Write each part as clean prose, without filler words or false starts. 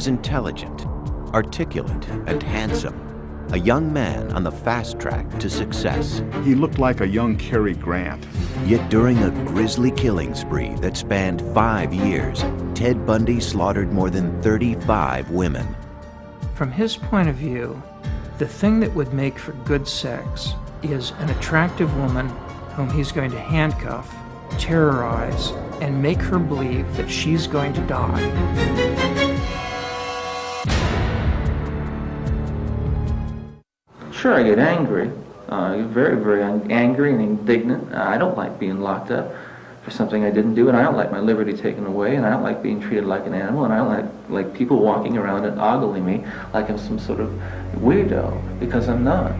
was intelligent, articulate, and handsome. A young man on the fast track to success. He looked like a young Cary Grant. Yet during a grisly killing spree that spanned 5 years, Ted Bundy slaughtered more than 35 women. From his point of view, the thing that would make for good sex is an attractive woman whom he's going to handcuff, terrorize, and make her believe that she's going to die. Sure, I get angry. I get very, very angry and indignant. I don't like being locked up for something I didn't do, and I don't like my liberty taken away, and I don't like being treated like an animal, and I don't like people walking around and ogling me like I'm some sort of weirdo, because I'm not.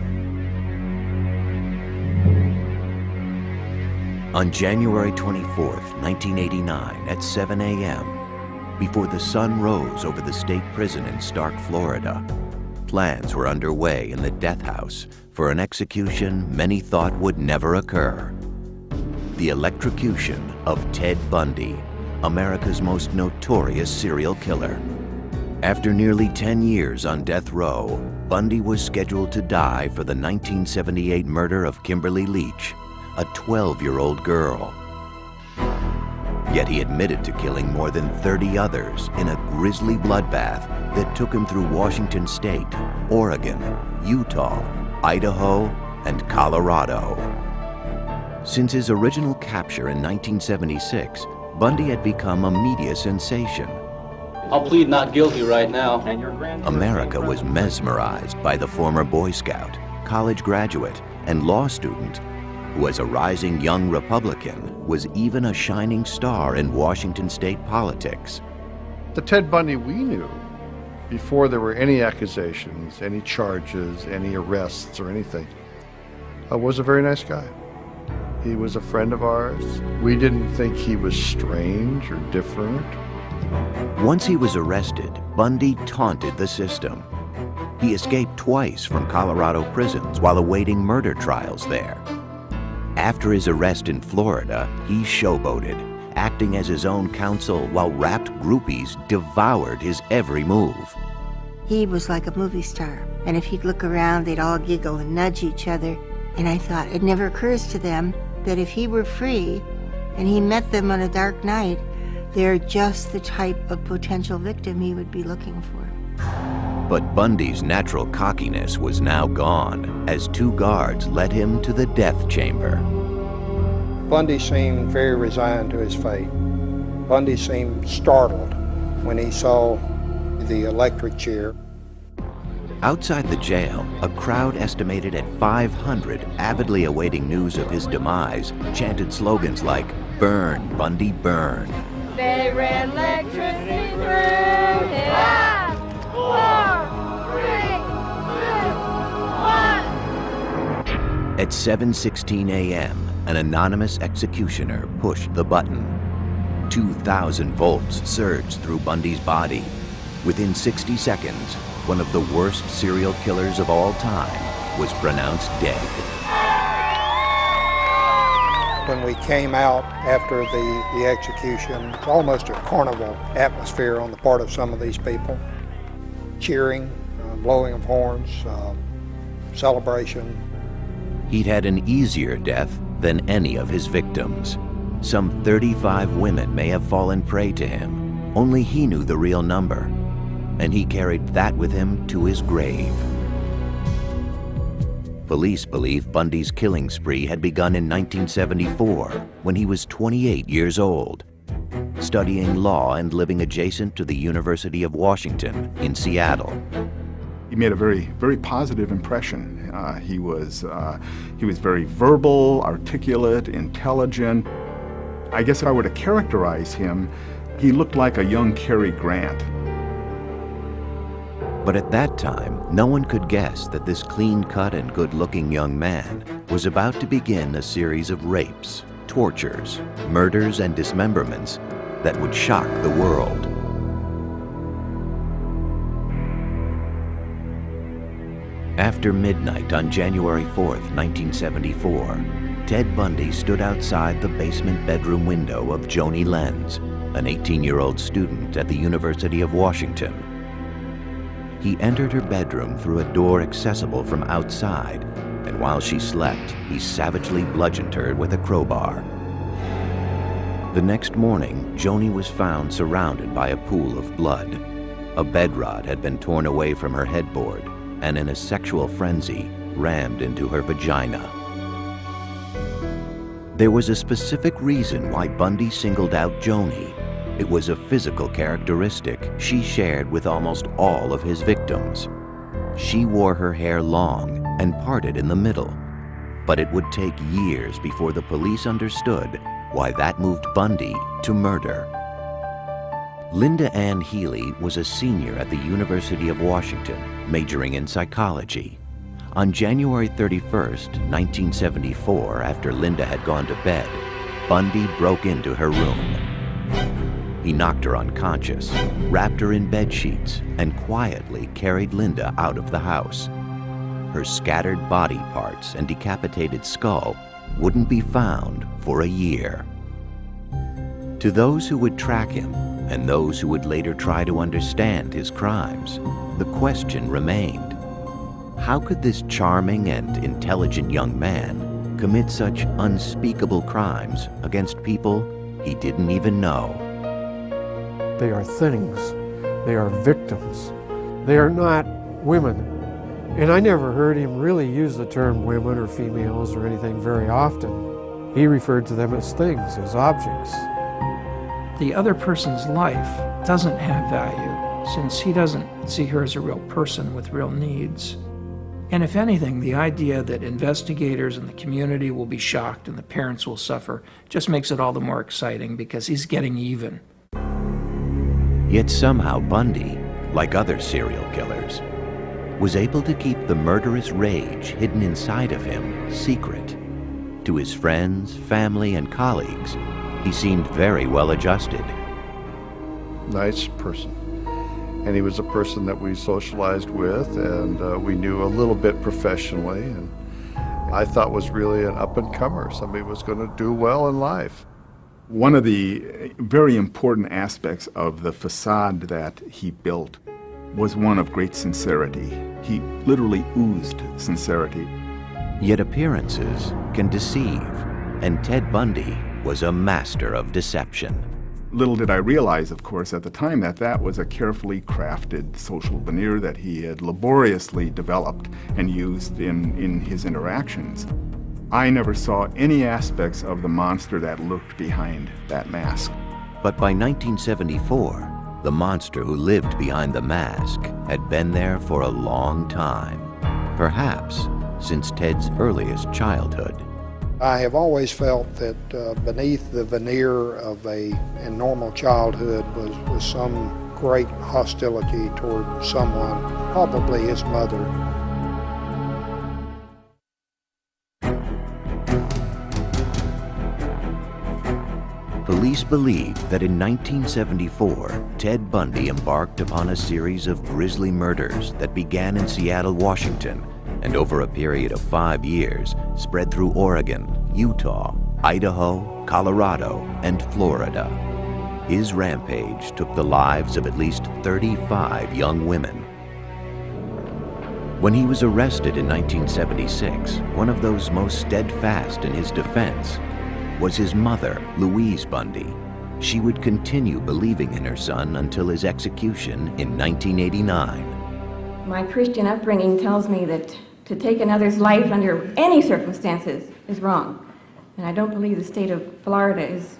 On January 24th, 1989, at 7 a.m., before the sun rose over the state prison in Stark, Florida, plans were underway in the death house for an execution many thought would never occur. The electrocution of Ted Bundy, America's most notorious serial killer. After nearly 10 years on death row, Bundy was scheduled to die for the 1978 murder of Kimberly Leach, a 12-year-old girl. Yet he admitted to killing more than 30 others in a grisly bloodbath that took him through Washington State, Oregon, Utah, Idaho, and Colorado. Since his original capture in 1976, Bundy had become a media sensation. I'll plead not guilty right now. America was mesmerized by the former Boy Scout, college graduate, and law student who, as a rising young Republican, was even a shining star in Washington state politics. The Ted Bundy we knew, before there were any accusations, any charges, any arrests or anything, was a very nice guy. He was a friend of ours. We didn't think he was strange or different. Once he was arrested, Bundy taunted the system. He escaped twice from Colorado prisons while awaiting murder trials there. After his arrest in Florida, he showboated, acting as his own counsel while rapt groupies devoured his every move. He was like a movie star, and if he'd look around, they'd all giggle and nudge each other. And I thought, it never occurs to them that if he were free and he met them on a dark night, they're just the type of potential victim he would be looking for. But Bundy's natural cockiness was now gone as 2 guards led him to the death chamber. Bundy seemed very resigned to his fate. Bundy seemed startled when he saw the electric chair. Outside the jail, a crowd estimated at 500 avidly awaiting news of his demise chanted slogans like, "Burn, Bundy, burn." They ran electricity through his eyes. 4, 3, 2, 1. At 7:16 a.m., an anonymous executioner pushed the button. 2,000 volts surged through Bundy's body. Within 60 seconds, one of the worst serial killers of all time was pronounced dead. When we came out after the execution, almost a carnival atmosphere on the part of some of these people. Cheering, blowing of horns, celebration. He'd had an easier death than any of his victims. Some 35 women may have fallen prey to him. Only he knew the real number, and he carried that with him to his grave. Police believe Bundy's killing spree had begun in 1974, when he was 28 years old, studying law and living adjacent to the University of Washington in Seattle. He made a very, very positive impression. He was very verbal, articulate, intelligent. I guess if I were to characterize him, he looked like a young Cary Grant. But at that time, no one could guess that this clean-cut and good-looking young man was about to begin a series of rapes, tortures, murders, and dismemberments that would shock the world. After midnight on January 4th, 1974, Ted Bundy stood outside the basement bedroom window of Joni Lenz, an 18-year-old student at the University of Washington. He entered her bedroom through a door accessible from outside, and while she slept, he savagely bludgeoned her with a crowbar. The next morning, Joni was found surrounded by a pool of blood. A bed rod had been torn away from her headboard, and in a sexual frenzy, rammed into her vagina. There was a specific reason why Bundy singled out Joni. It was a physical characteristic she shared with almost all of his victims. She wore her hair long and parted in the middle, but it would take years before the police understood why that moved Bundy to murder. Linda Ann Healy was a senior at the University of Washington, majoring in psychology. On January 31st, 1974, after Linda had gone to bed, Bundy broke into her room. He knocked her unconscious, wrapped her in bed sheets, and quietly carried Linda out of the house. Her scattered body parts and decapitated skull wouldn't be found for a year. To those who would track him, and those who would later try to understand his crimes, the question remained: how could this charming and intelligent young man commit such unspeakable crimes against people he didn't even know? They are things. They are victims. They are not women. And I never heard him really use the term women or females or anything very often. He referred to them as things, as objects. The other person's life doesn't have value, since he doesn't see her as a real person with real needs. And if anything, the idea that investigators and the community will be shocked and the parents will suffer just makes it all the more exciting, because he's getting even. Yet somehow Bundy, like other serial killers, was able to keep the murderous rage hidden inside of him secret. To his friends, family, and colleagues, he seemed very well adjusted. Nice person. And he was a person that we socialized with, and we knew a little bit professionally, and I thought was really an up-and-comer, somebody who was going to do well in life. One of the very important aspects of the facade that he built was one of great sincerity. He literally oozed sincerity. Yet appearances can deceive, and Ted Bundy was a master of deception. Little did I realize, of course, at the time that that was a carefully crafted social veneer that he had laboriously developed and used in his interactions. I never saw any aspects of the monster that lurked behind that mask. But by 1974, the monster who lived behind the mask had been there for a long time, perhaps since Ted's earliest childhood. I have always felt that beneath the veneer of a normal childhood was some great hostility toward someone, probably his mother. Police believe that in 1974, Ted Bundy embarked upon a series of grisly murders that began in Seattle, Washington, and over a period of 5 years spread through Oregon, Utah, Idaho, Colorado, and Florida. His rampage took the lives of at least 35 young women. When he was arrested in 1976, one of those most steadfast in his defense was his mother, Louise Bundy. She would continue believing in her son until his execution in 1989. My Christian upbringing tells me that to take another's life under any circumstances is wrong. And I don't believe the state of Florida is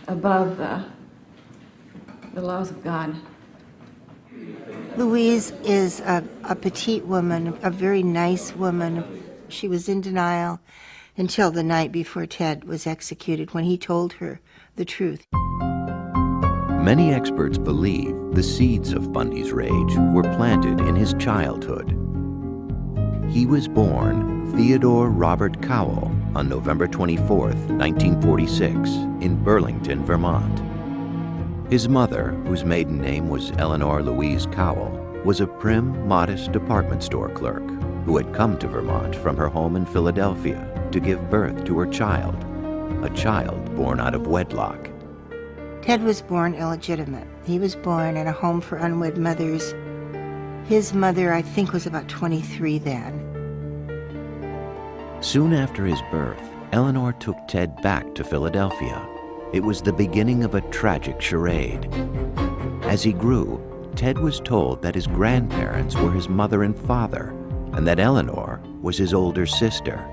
above the laws of God. Louise is a petite woman, a very nice woman. She was in denial until the night before Ted was executed, when he told her the truth. Many experts believe the seeds of Bundy's rage were planted in his childhood. He was born Theodore Robert Cowell on November 24, 1946, in Burlington, Vermont. His mother, whose maiden name was Eleanor Louise Cowell, was a prim, modest department store clerk who had come to Vermont from her home in Philadelphia to give birth to her child, a child born out of wedlock. Ted was born illegitimate. He was born in a home for unwed mothers. His mother, I think, was about 23 then. Soon after his birth, Eleanor took Ted back to Philadelphia. It was the beginning of a tragic charade. As he grew, Ted was told that his grandparents were his mother and father, and that Eleanor was his older sister.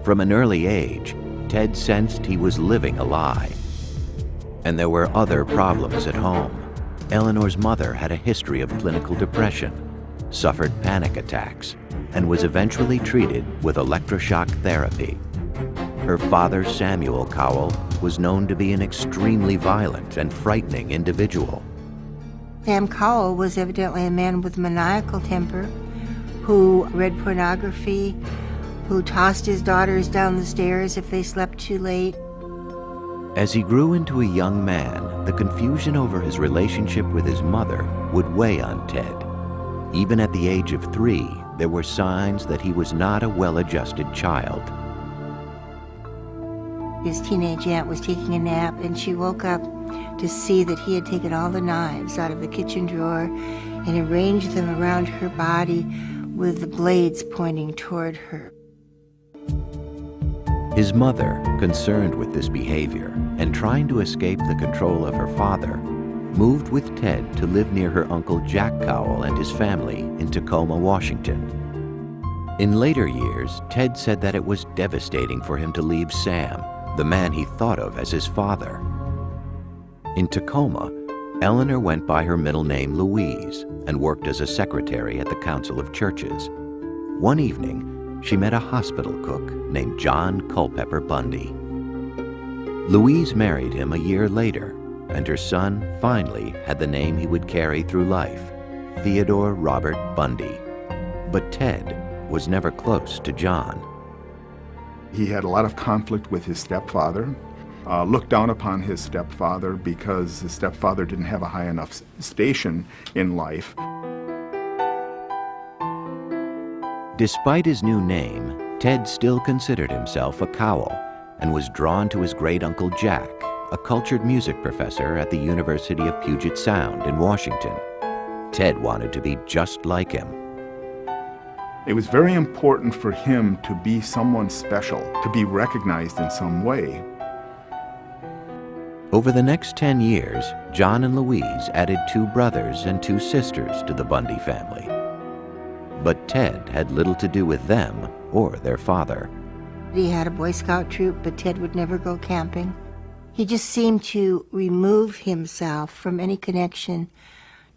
From an early age, Ted sensed he was living a lie. And there were other problems at home. Eleanor's mother had a history of clinical depression, suffered panic attacks, and was eventually treated with electroshock therapy. Her father, Samuel Cowell, was known to be an extremely violent and frightening individual. Sam Cowell was evidently a man with maniacal temper, who read pornography, who tossed his daughters down the stairs if they slept too late. As he grew into a young man, the confusion over his relationship with his mother would weigh on Ted. Even at the age of 3, there were signs that he was not a well-adjusted child. His teenage aunt was taking a nap, and she woke up to see that he had taken all the knives out of the kitchen drawer and arranged them around her body with the blades pointing toward her. His mother, concerned with this behavior and trying to escape the control of her father, moved with Ted to live near her Uncle Jack Cowell and his family in Tacoma, Washington. In later years, Ted said that it was devastating for him to leave Sam, the man he thought of as his father. In Tacoma, Eleanor went by her middle name Louise and worked as a secretary at the Council of Churches. One evening, she met a hospital cook named John Culpepper Bundy. Louise married him a year later, and her son finally had the name he would carry through life, Theodore Robert Bundy. But Ted was never close to John. He had a lot of conflict with his stepfather, looked down upon his stepfather because his stepfather didn't have a high enough station in life. Despite his new name, Ted still considered himself a Cowell and was drawn to his great-uncle Jack, a cultured music professor at the University of Puget Sound in Washington. Ted wanted to be just like him. It was very important for him to be someone special, to be recognized in some way. Over the next 10 years, John and Louise added 2 brothers and 2 sisters to the Bundy family. But Ted had little to do with them or their father. He had a Boy Scout troop, but Ted would never go camping. He just seemed to remove himself from any connection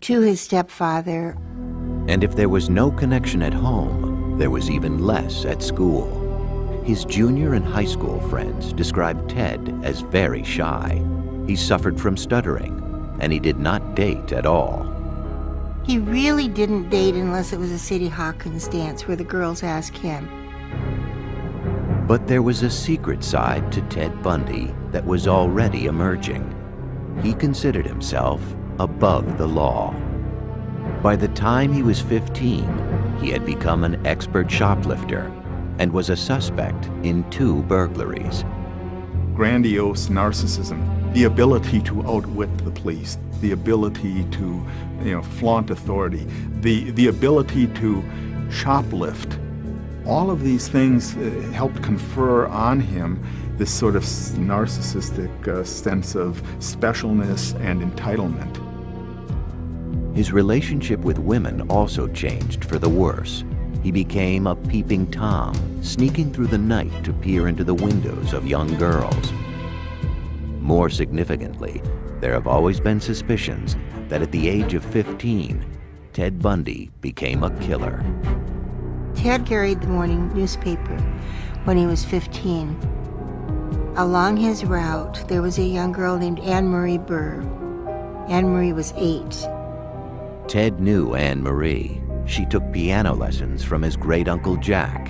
to his stepfather. And if there was no connection at home, there was even less at school. His junior and high school friends described Ted as very shy. He suffered from stuttering, and he did not date at all. He really didn't date unless it was a Sadie Hawkins dance where the girls asked him. But there was a secret side to Ted Bundy that was already emerging. He considered himself above the law. By the time he was 15, he had become an expert shoplifter and was a suspect in 2 burglaries. Grandiose narcissism, the ability to outwit the police, the ability to flaunt authority, the ability to shoplift. All of these things helped confer on him this sort of narcissistic sense of specialness and entitlement. His relationship with women also changed for the worse. He became a peeping Tom, sneaking through the night to peer into the windows of young girls. More significantly, there have always been suspicions that at the age of 15, Ted Bundy became a killer. Ted carried the morning newspaper when he was 15. Along his route, there was a young girl named Anne Marie Burr. Anne Marie was 8. Ted knew Anne Marie. She took piano lessons from his great-uncle Jack.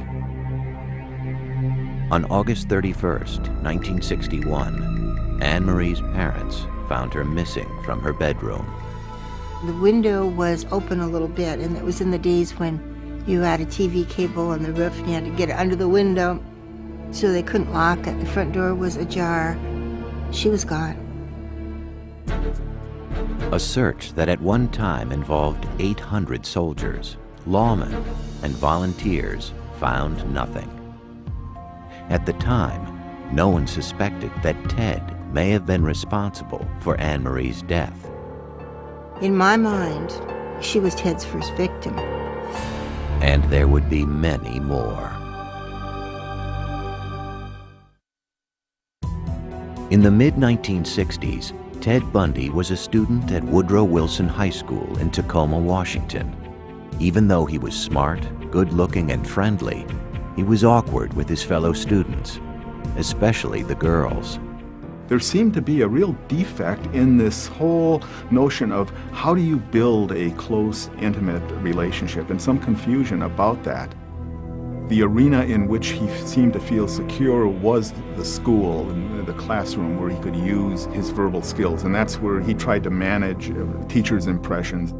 On August 31st, 1961, Anne Marie's parents found her missing from her bedroom. The window was open a little bit, and it was in the days when you had a TV cable on the roof and you had to get it under the window, so they couldn't lock it. The front door was ajar. She was gone. A search that at one time involved 800 soldiers, lawmen, and volunteers found nothing. At the time, no one suspected that Ted may have been responsible for Anne Marie's death. In my mind, she was Ted's first victim. And there would be many more. In the mid-1960s, Ted Bundy was a student at Woodrow Wilson High School in Tacoma, Washington. Even though he was smart, good-looking, and friendly, he was awkward with his fellow students, especially the girls. There seemed to be a real defect in this whole notion of how do you build a close, intimate relationship, and some confusion about that. The arena in which he seemed to feel secure was the school and the classroom where he could use his verbal skills, and that's where he tried to manage teachers' impressions.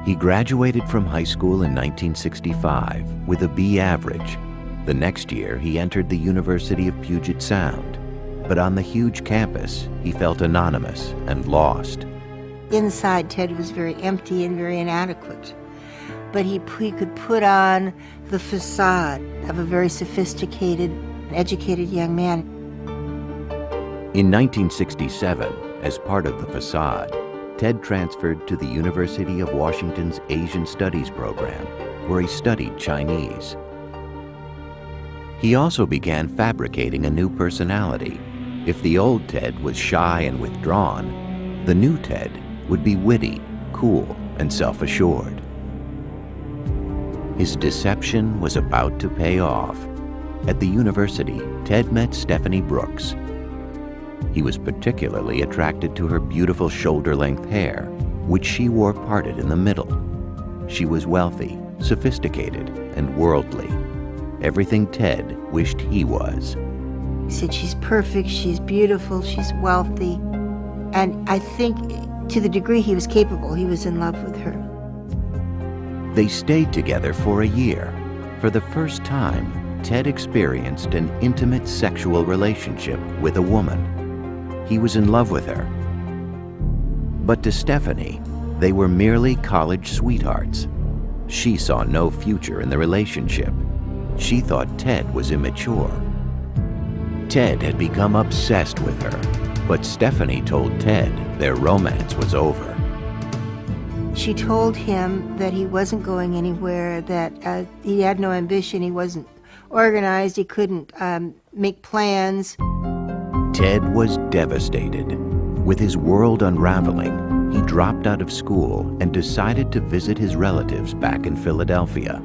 He graduated from high school in 1965 with a B average. The next year, he entered the University of Puget Sound. But on the huge campus, he felt anonymous and lost. Inside, Ted was very empty and very inadequate. But he could put on the facade of a very sophisticated, educated young man. In 1967, as part of the facade, Ted transferred to the University of Washington's Asian Studies program, where he studied Chinese. He also began fabricating a new personality. If the old Ted was shy and withdrawn, the new Ted would be witty, cool, and self-assured. His deception was about to pay off. At the university, Ted met Stephanie Brooks. He was particularly attracted to her beautiful shoulder-length hair, which she wore parted in the middle. She was wealthy, sophisticated, and worldly. Everything Ted wished he was. He said, she's perfect, she's beautiful, she's wealthy. And I think to the degree he was capable, he was in love with her. They stayed together for a year. For the first time, Ted experienced an intimate sexual relationship with a woman. He was in love with her. But to Stephanie, they were merely college sweethearts. She saw no future in the relationship. She thought Ted was immature. Ted had become obsessed with her, but Stephanie told Ted their romance was over. She told him that he wasn't going anywhere, that he had no ambition, he wasn't organized, he couldn't make plans. Ted was devastated. With his world unraveling, he dropped out of school and decided to visit his relatives back in Philadelphia.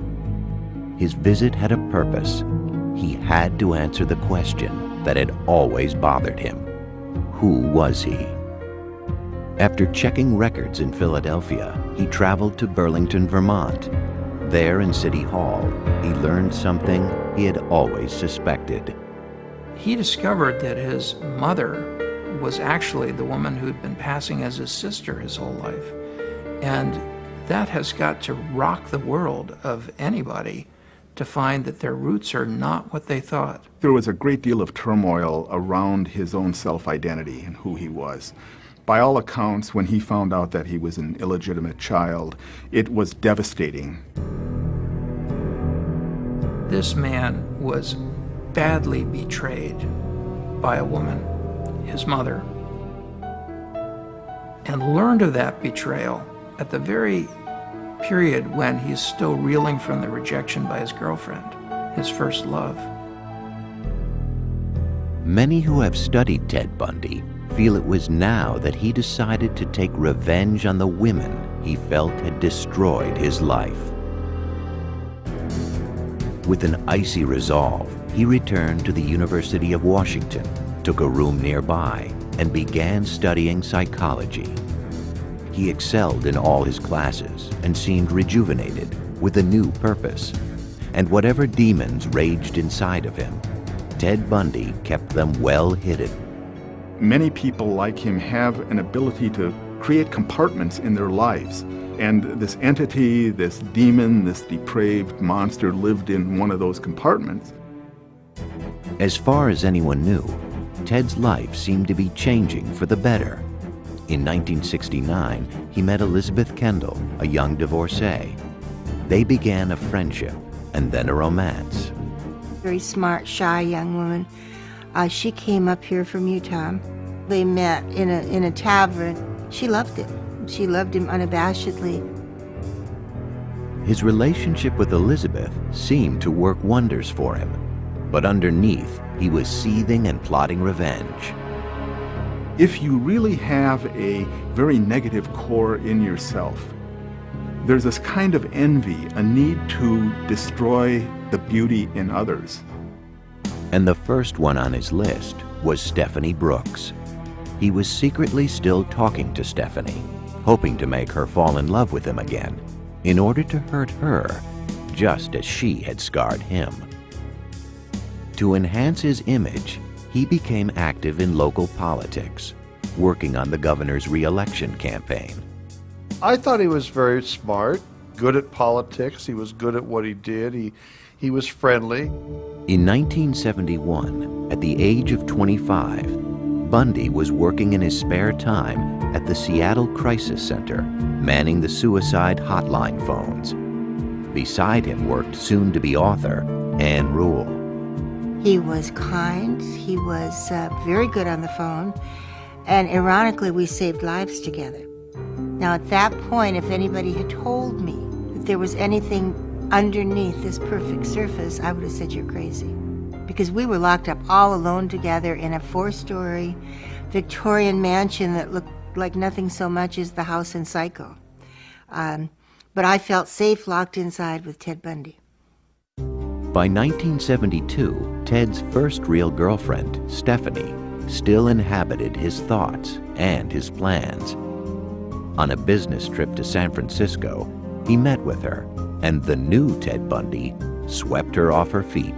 His visit had a purpose. He had to answer the question that had always bothered him. Who was he? After checking records in Philadelphia, he traveled to Burlington, Vermont. There in City Hall, he learned something he had always suspected. He discovered that his mother was actually the woman who'd been passing as his sister his whole life. And that has got to rock the world of anybody, to find that their roots are not what they thought. There was a great deal of turmoil around his own self-identity and who he was. By all accounts, when he found out that he was an illegitimate child, it was devastating. This man was badly betrayed by a woman, his mother, and learned of that betrayal at the very period when he's still reeling from the rejection by his girlfriend, his first love. Many who have studied Ted Bundy feel it was now that he decided to take revenge on the women he felt had destroyed his life. With an icy resolve, he returned to the University of Washington, took a room nearby, and began studying psychology. He excelled in all his classes and seemed rejuvenated with a new purpose. And whatever demons raged inside of him, Ted Bundy kept them well hidden. Many people like him have an ability to create compartments in their lives. And this entity, this demon, this depraved monster lived in one of those compartments. As far as anyone knew, Ted's life seemed to be changing for the better. In 1969, he met Elizabeth Kendall, a young divorcee. They began a friendship and then a romance. Very smart, shy young woman. She came up here from Utah. They met in a tavern. She loved him. She loved him unabashedly. His relationship with Elizabeth seemed to work wonders for him, but underneath, he was seething and plotting revenge. If you really have a very negative core in yourself, there's this kind of envy, a need to destroy the beauty in others. And the first one on his list was Stephanie Brooks. He was secretly still talking to Stephanie, hoping to make her fall in love with him again, in order to hurt her, just as she had scarred him. To enhance his image, he became active in local politics, working on the governor's re-election campaign. I thought he was very smart, good at politics. He was good at what he did. He was friendly. In 1971, at the age of 25, Bundy was working in his spare time at the Seattle Crisis Center, manning the suicide hotline phones. Beside him worked soon-to-be author Ann Rule. He was kind. He was very good on the phone. And ironically, we saved lives together. Now, at that point, if anybody had told me that there was anything underneath this perfect surface, I would have said, you're crazy. Because we were locked up all alone together in a 4-story Victorian mansion that looked like nothing so much as the house in Psycho. But I felt safe locked inside with Ted Bundy. By 1972, Ted's first real girlfriend, Stephanie, still inhabited his thoughts and his plans. On a business trip to San Francisco, he met with her, and the new Ted Bundy swept her off her feet.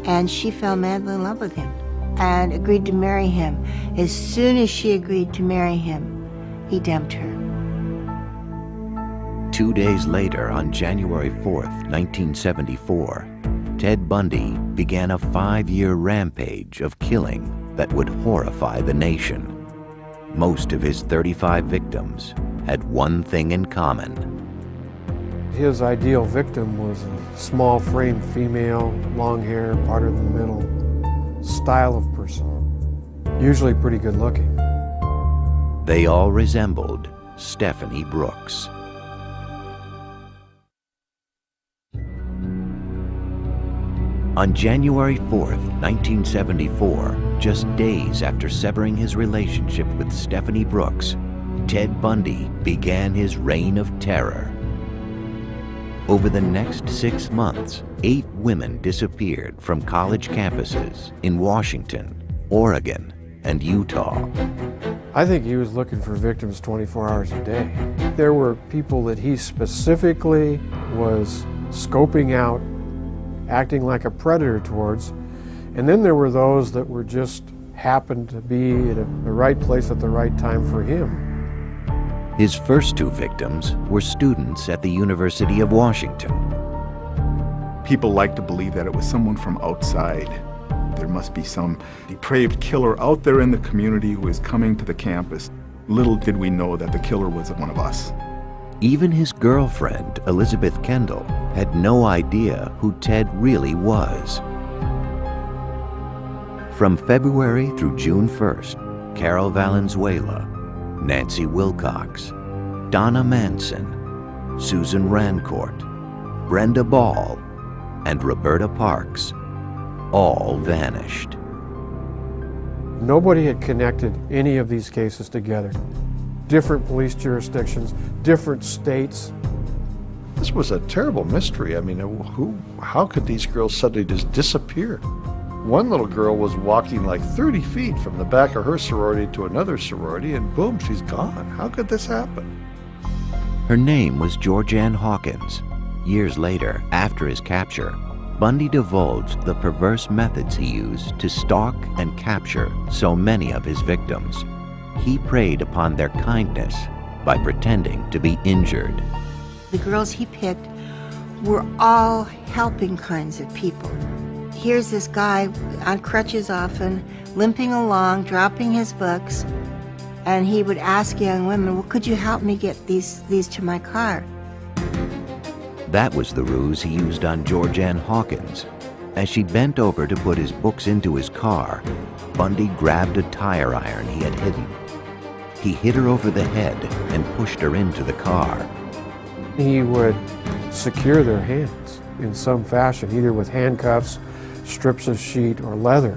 And she fell madly in love with him and agreed to marry him. As soon as she agreed to marry him, he dumped her. 2 days later, on January 4th, 1974, Ted Bundy began a 5-year rampage of killing that would horrify the nation. Most of his 35 victims had one thing in common. His ideal victim was a small framed female, long hair, parted in the middle, style of person, usually pretty good looking. They all resembled Stephanie Brooks. On January 4th, 1974, just days after severing his relationship with Stephanie Brooks, Ted Bundy began his reign of terror. Over the next 6 months, 8 women disappeared from college campuses in Washington, Oregon, and Utah. I think he was looking for victims 24 hours a day. There were people that he specifically was scoping out, acting like a predator towards, and then there were those that were just happened to be at the right place at the right time for him. His first 2 victims were students at the University of Washington. People like to believe that it was someone from outside. There must be some depraved killer out there in the community who is coming to the campus. Little did we know that the killer was one of us. Even his girlfriend, Elizabeth Kendall, had no idea who Ted really was. From February through June 1st, Carol Valenzuela, Nancy Wilcox, Donna Manson, Susan Rancourt, Brenda Ball, and Roberta Parks all vanished. Nobody had connected any of these cases together. Different police jurisdictions, different states. This was a terrible mystery. I mean, how could these girls suddenly just disappear? One little girl was walking like 30 feet from the back of her sorority to another sorority, and boom, she's gone. How could this happen? Her name was Georgianne Hawkins. Years later, after his capture, Bundy divulged the perverse methods he used to stalk and capture so many of his victims. He preyed upon their kindness by pretending to be injured. The girls he picked were all helping kinds of people. Here's this guy on crutches often, limping along, dropping his books, And he would ask young women, well, could you help me get these to my car? That was the ruse he used on Georgianne Hawkins. As she bent over to put his books into his car, Bundy grabbed a tire iron he had hidden. He hit her over the head and pushed her into the car. He would secure their hands in some fashion, either with handcuffs, strips of sheet, or leather.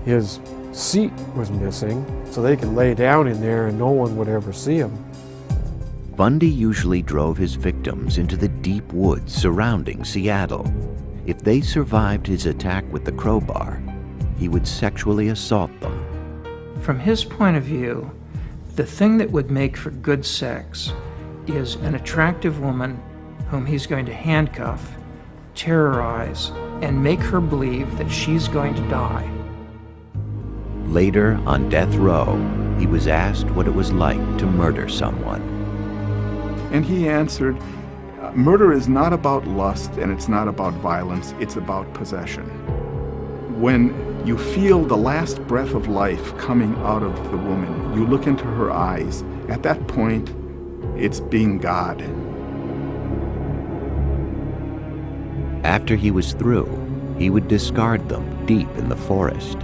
His seat was missing, so they could lay down in there and no one would ever see him. Bundy usually drove his victims into the deep woods surrounding Seattle. If they survived his attack with the crowbar, he would sexually assault them. From his point of view, the thing that would make for good sex is an attractive woman whom he's going to handcuff, terrorize, and make her believe that she's going to die. Later, on death row, he was asked what it was like to murder someone. And he answered, murder is not about lust and it's not about violence, it's about possession. When you feel the last breath of life coming out of the woman, you look into her eyes. At that point, it's being God. After he was through, he would discard them deep in the forest,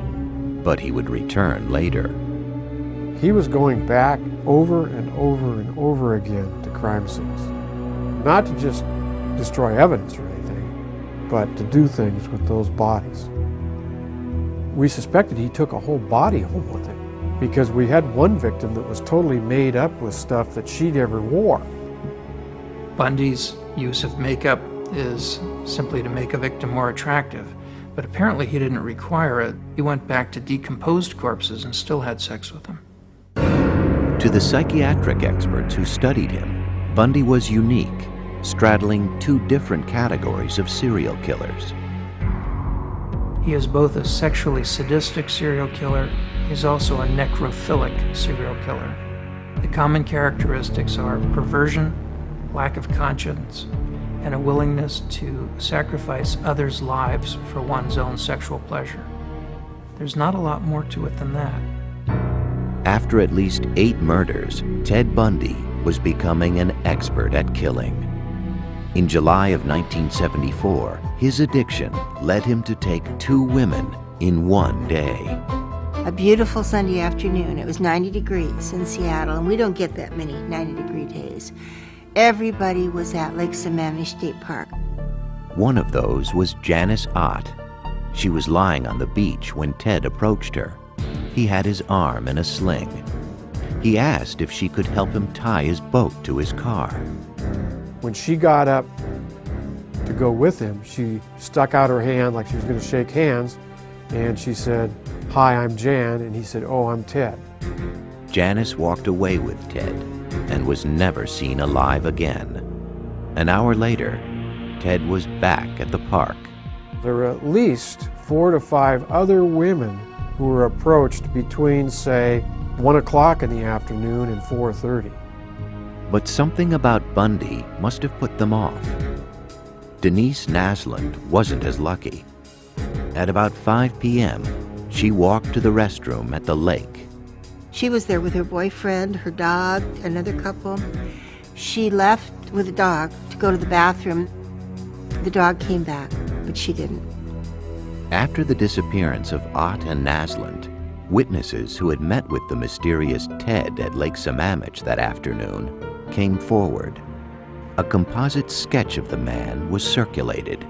but he would return later. He was going back over and over and over again to crime scenes. Not to just destroy evidence or anything, but to do things with those bodies. We suspected he took a whole body home with him because we had one victim that was totally made up with stuff that she never wore. Bundy's use of makeup is simply to make a victim more attractive, but apparently he didn't require it. He went back to decomposed corpses and still had sex with them. To the psychiatric experts who studied him, Bundy was unique, straddling two different categories of serial killers. He is both a sexually sadistic serial killer. He's also a necrophilic serial killer. The common characteristics are perversion, lack of conscience, and a willingness to sacrifice others' lives for one's own sexual pleasure. There's not a lot more to it than that. After at least 8 murders, Ted Bundy was becoming an expert at killing. In July of 1974, his addiction led him to take 2 women in one day. A beautiful Sunday afternoon. It was 90 degrees in Seattle, and we don't get that many 90-degree days. Everybody was at Lake Sammamish State Park. One of those was Janice Ott. She was lying on the beach when Ted approached her. He had his arm in a sling. He asked if she could help him tie his boat to his car. When she got up to go with him, she stuck out her hand like she was going to shake hands, and she said, "Hi, I'm Jan," and he said, "Oh, I'm Ted." Janice walked away with Ted and was never seen alive again. An hour later, Ted was back at the park. There were at least 4 to 5 other women who were approached between, say, 1 o'clock in the afternoon and 4:30. But something about Bundy must have put them off. Denise Naslund wasn't as lucky. At about 5 p.m., she walked to the restroom at the lake. She was there with her boyfriend, her dog, another couple. She left with the dog to go to the bathroom. The dog came back, but she didn't. After the disappearance of Ott and Naslund, witnesses who had met with the mysterious Ted at Lake Sammamish that afternoon came forward. A composite sketch of the man was circulated.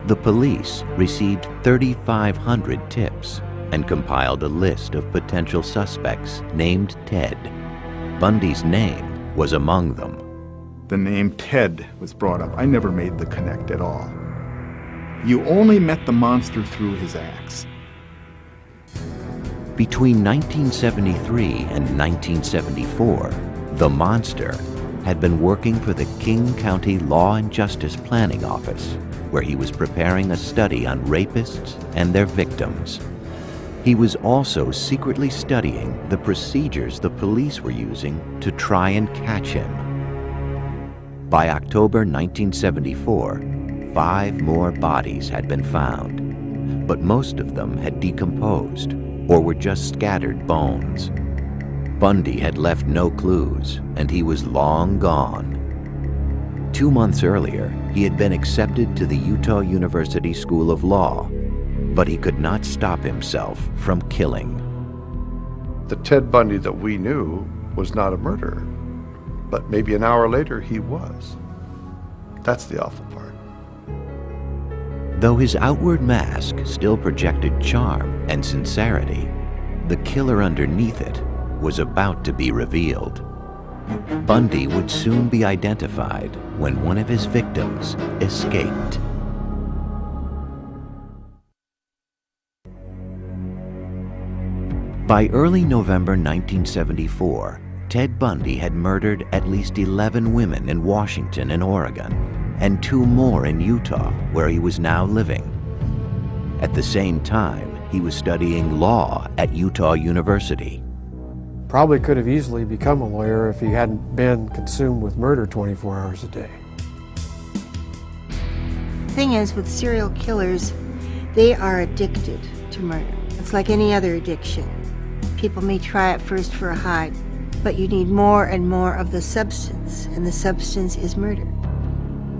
The police received 3,500 tips and compiled a list of potential suspects named Ted. Bundy's name was among them. The name Ted was brought up. I never made the connect at all. You only met the monster through his acts. Between 1973 and 1974, the monster had been working for the King County Law and Justice Planning Office, where he was preparing a study on rapists and their victims. He was also secretly studying the procedures the police were using to try and catch him. By October 1974, 5 more bodies had been found, but most of them had decomposed or were just scattered bones. Bundy had left no clues, and he was long gone. 2 months earlier, he had been accepted to the Utah University School of Law, but he could not stop himself from killing. The Ted Bundy that we knew was not a murderer, but maybe an hour later he was. That's the awful part. Though his outward mask still projected charm and sincerity, the killer underneath it was about to be revealed. Bundy would soon be identified when one of his victims escaped. By early November 1974, Ted Bundy had murdered at least 11 women in Washington and Oregon, and 2 more in Utah, where he was now living. At the same time, he was studying law at Utah University. Probably could have easily become a lawyer if he hadn't been consumed with murder 24 hours a day. The thing is, with serial killers, they are addicted to murder. It's like any other addiction. People may try it first for a high, but you need more and more of the substance, and the substance is murder.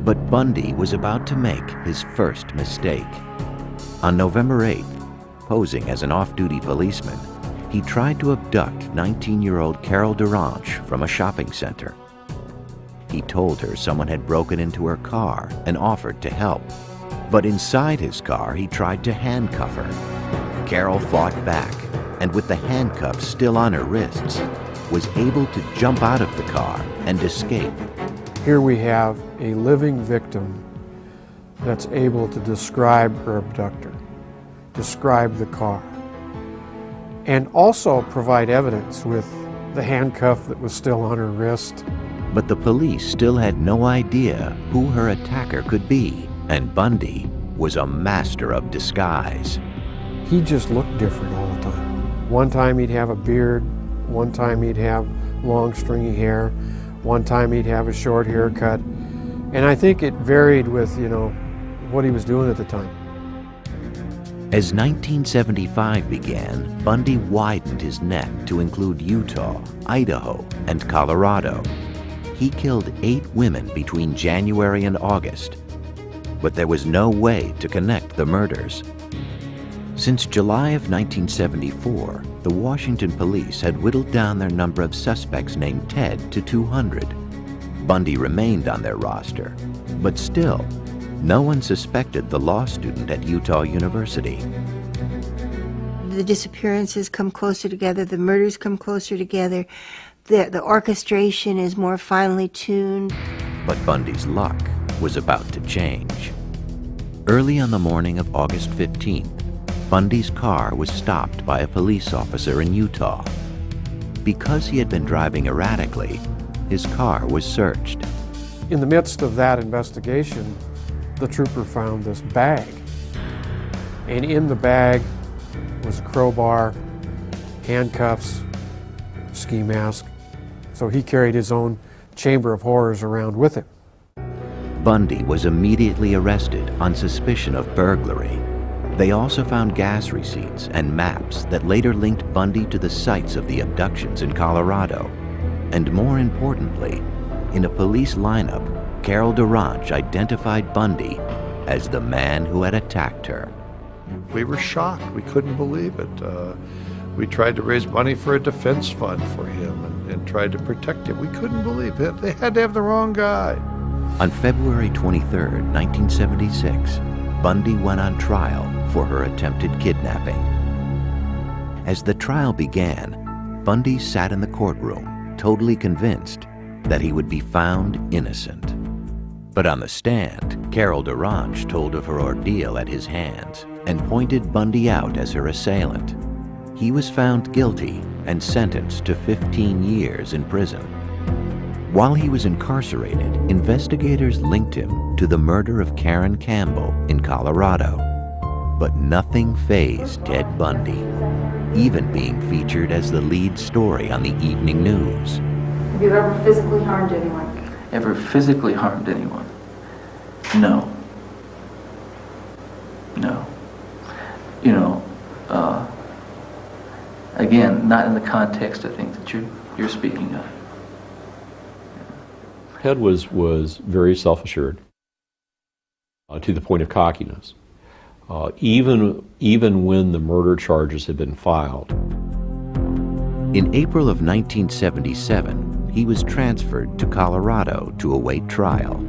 But Bundy was about to make his first mistake. On November 8th, posing as an off-duty policeman, he tried to abduct 19-year-old Carol DeRanche from a shopping center. He told her someone had broken into her car and offered to help. But inside his car, he tried to handcuff her. Carol fought back, and with the handcuffs still on her wrists, was able to jump out of the car and escape. Here we have a living victim that's able to describe her abductor, describe the car, and also provide evidence with the handcuff that was still on her wrist. But the police still had no idea who her attacker could be, and Bundy was a master of disguise. He just looked different all the time. One time he'd have a beard, one time he'd have long stringy hair, one time he'd have a short haircut, and I think it varied with, what he was doing at the time. As 1975 began, Bundy widened his net to include Utah, Idaho, and Colorado. He killed 8 women between January and August, but there was no way to connect the murders. Since July of 1974, the Washington police had whittled down their number of suspects named Ted to 200. Bundy remained on their roster, but still, no one suspected the law student at Utah University. The disappearances come closer together, the murders come closer together, the orchestration is more finely tuned. But Bundy's luck was about to change. Early on the morning of August 15th, Bundy's car was stopped by a police officer in Utah. Because he had been driving erratically, his car was searched. In the midst of that investigation, the trooper found this bag. And in the bag was a crowbar, handcuffs, ski mask. So he carried his own chamber of horrors around with him. Bundy was immediately arrested on suspicion of burglary. They also found gas receipts and maps that later linked Bundy to the sites of the abductions in Colorado. And more importantly, in a police lineup, Carol DeRanche identified Bundy as the man who had attacked her. We were shocked. We couldn't believe it. We tried to raise money for a defense fund for him and tried to protect him. We couldn't believe it. They had to have the wrong guy. On February 23, 1976, Bundy went on trial for her attempted kidnapping. As the trial began, Bundy sat in the courtroom, totally convinced that he would be found innocent. But on the stand, Carol DeRanche told of her ordeal at his hands and pointed Bundy out as her assailant. He was found guilty and sentenced to 15 years in prison. While he was incarcerated, investigators linked him to the murder of Karen Campbell in Colorado. But nothing fazed Ted Bundy, even being featured as the lead story on the evening news. Have you ever physically harmed anyone? Ever physically harmed anyone? No. No. Again, not in the context of things. that you're speaking of. Ted was very self-assured to the point of cockiness. Even when the murder charges had been filed. In April of 1977, he was transferred to Colorado to await trial.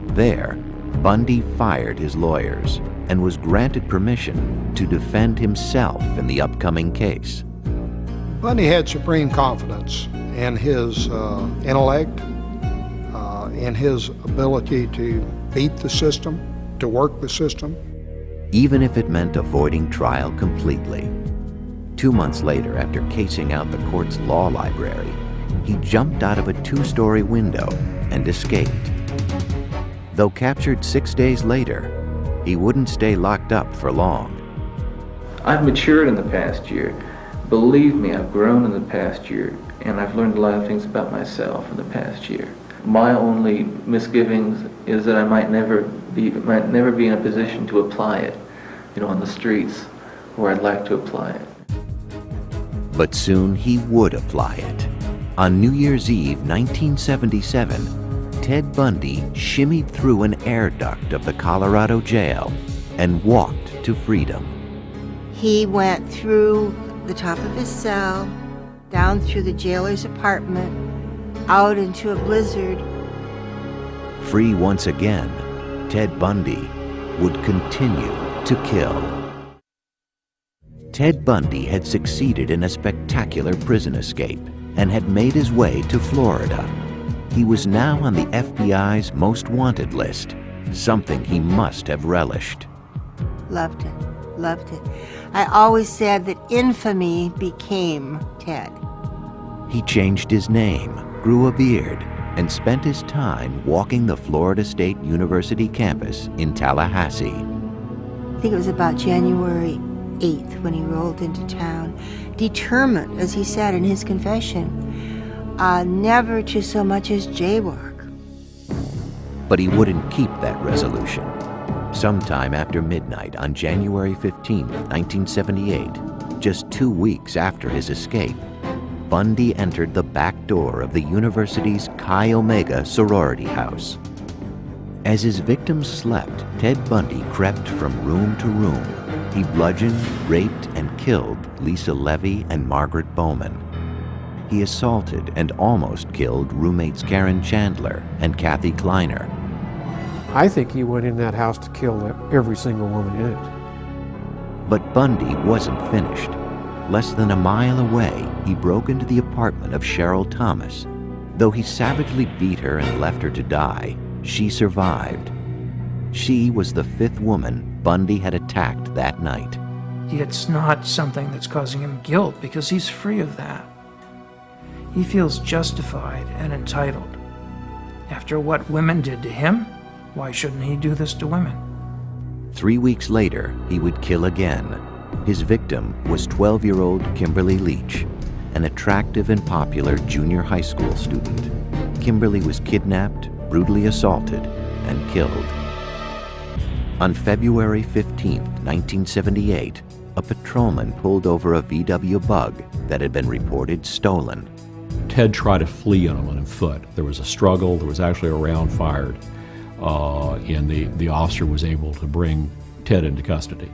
There, Bundy fired his lawyers and was granted permission to defend himself in the upcoming case. Bundy had supreme confidence in his intellect, in his ability to beat the system, to work the system. Even if it meant avoiding trial completely. 2 months later, after casing out the court's law library, he jumped out of a 2-story window and escaped. Though captured 6 days later, he wouldn't stay locked up for long. I've matured in the past year. Believe me, I've grown in the past year, and I've learned a lot of things about myself in the past year. My only misgivings is that I might never be in a position to apply it, on the streets where I'd like to apply it. But soon he would apply it. On New Year's Eve, 1977, Ted Bundy shimmied through an air duct of the Colorado jail and walked to freedom. He went through the top of his cell, down through the jailer's apartment, out into a blizzard. Free once again, Ted Bundy would continue to kill. Ted Bundy had succeeded in a spectacular prison escape and had made his way to Florida. He was now on the FBI's most wanted list, something he must have relished. Loved it, loved it. I always said that infamy became Ted. He changed his name, grew a beard, and spent his time walking the Florida State University campus in Tallahassee. I think it was about January 8th when he rolled into town, determined, as he said in his confession, never to so much as jaywalk. But he wouldn't keep that resolution. Sometime after midnight on January 15, 1978, just 2 weeks after his escape, Bundy entered the back door of the university's Chi Omega sorority house. As his victims slept, Ted Bundy crept from room to room. He bludgeoned, raped, and killed Lisa Levy and Margaret Bowman. He assaulted and almost killed roommates Karen Chandler and Kathy Kleiner. I think he went in that house to kill every single woman in it. But Bundy wasn't finished. Less than a mile away, he broke into the apartment of Cheryl Thomas. Though he savagely beat her and left her to die, she survived. She was the 5th woman Bundy had attacked that night. It's not something that's causing him guilt because he's free of that. He feels justified and entitled. After what women did to him, why shouldn't he do this to women? 3 weeks later, he would kill again. His victim was 12-year-old Kimberly Leach, an attractive and popular junior high school student. Kimberly was kidnapped, brutally assaulted, and killed. On February 15, 1978, a patrolman pulled over a VW Bug that had been reported stolen. Ted tried to flee on foot. There was a struggle, there was actually a round fired, and the officer was able to bring Ted into custody.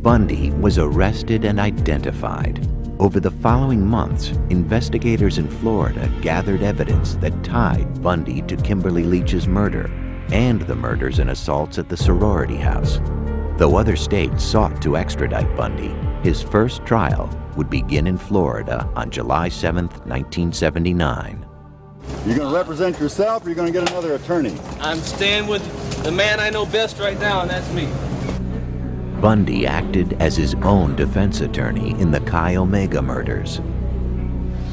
Bundy was arrested and identified. Over the following months, investigators in Florida gathered evidence that tied Bundy to Kimberly Leach's murder and the murders and assaults at the sorority house. Though other states sought to extradite Bundy, his first trial would begin in Florida on July 7, 1979. You going to represent yourself, or you going to get another attorney? I'm staying with the man I know best right now, and that's me. Bundy acted as his own defense attorney in the Chi Omega murders.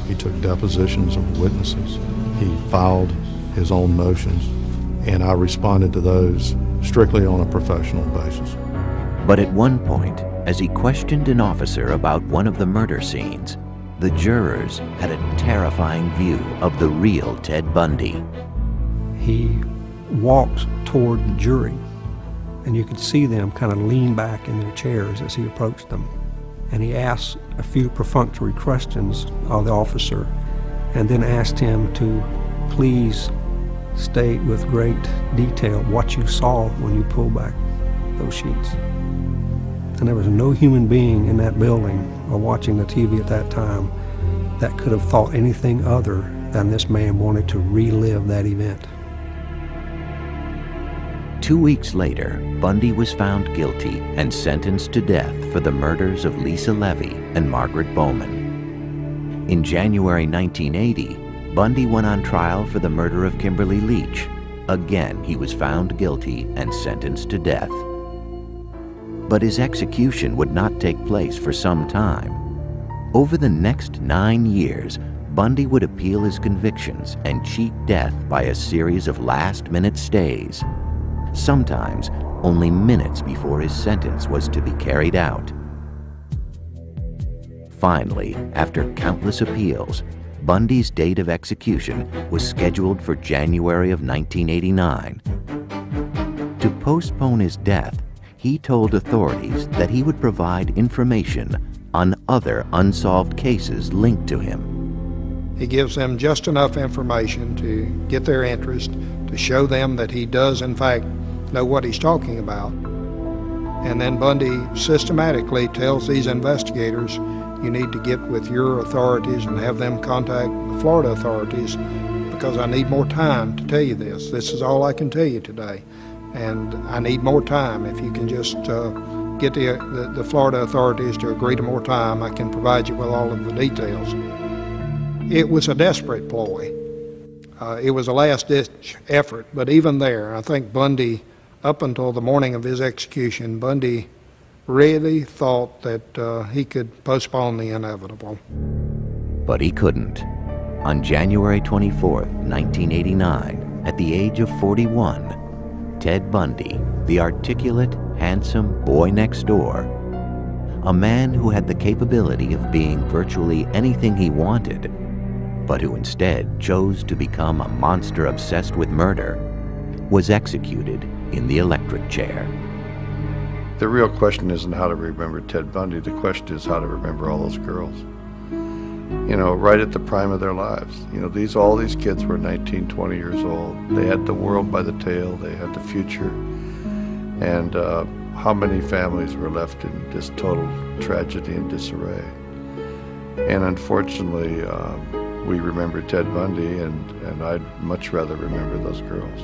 He took depositions of witnesses. He filed his own motions, and I responded to those strictly on a professional basis. But at one point, as he questioned an officer about one of the murder scenes, the jurors had a terrifying view of the real Ted Bundy. He walked toward the jury, and you could see them kind of lean back in their chairs as he approached them. and he asked a few perfunctory questions of the officer, and then asked him to please state with great detail what you saw when you pulled back those sheets. And there was no human being in that building or watching the TV at that time that could have thought anything other than this man wanted to relive that event. 2 weeks later, Bundy was found guilty and sentenced to death for the murders of Lisa Levy and Margaret Bowman. In January 1980, Bundy went on trial for the murder of Kimberly Leach. Again, he was found guilty and sentenced to death. But his execution would not take place for some time. Over the next 9 years, Bundy would appeal his convictions and cheat death by a series of last-minute stays, sometimes only minutes before his sentence was to be carried out. Finally, after countless appeals, Bundy's date of execution was scheduled for January of 1989. To postpone his death, he told authorities that he would provide information on other unsolved cases linked to him. He gives them just enough information to get their interest, to show them that he does, in fact, know what he's talking about. And then Bundy systematically tells these investigators, you need to get with your authorities and have them contact the Florida authorities because I need more time to tell you this. This is all I can tell you today. And I need more time. If you can just get the Florida authorities to agree to more time, I can provide you with all of the details. It was a desperate ploy. It was a last-ditch effort, but even there, I think Bundy, up until the morning of his execution, Bundy really thought that he could postpone the inevitable. But he couldn't. On January 24th, 1989, at the age of 41, Ted Bundy, the articulate, handsome boy next door, a man who had the capability of being virtually anything he wanted, but who instead chose to become a monster obsessed with murder, was executed in the electric chair. The real question isn't how to remember Ted Bundy. The question is how to remember all those girls. You know, right at the prime of their lives. You know, all these kids were 19, 20 years old. They had the world by the tail. They had the future. And how many families were left in just total tragedy and disarray? And unfortunately, we remember Ted Bundy, and I'd much rather remember those girls.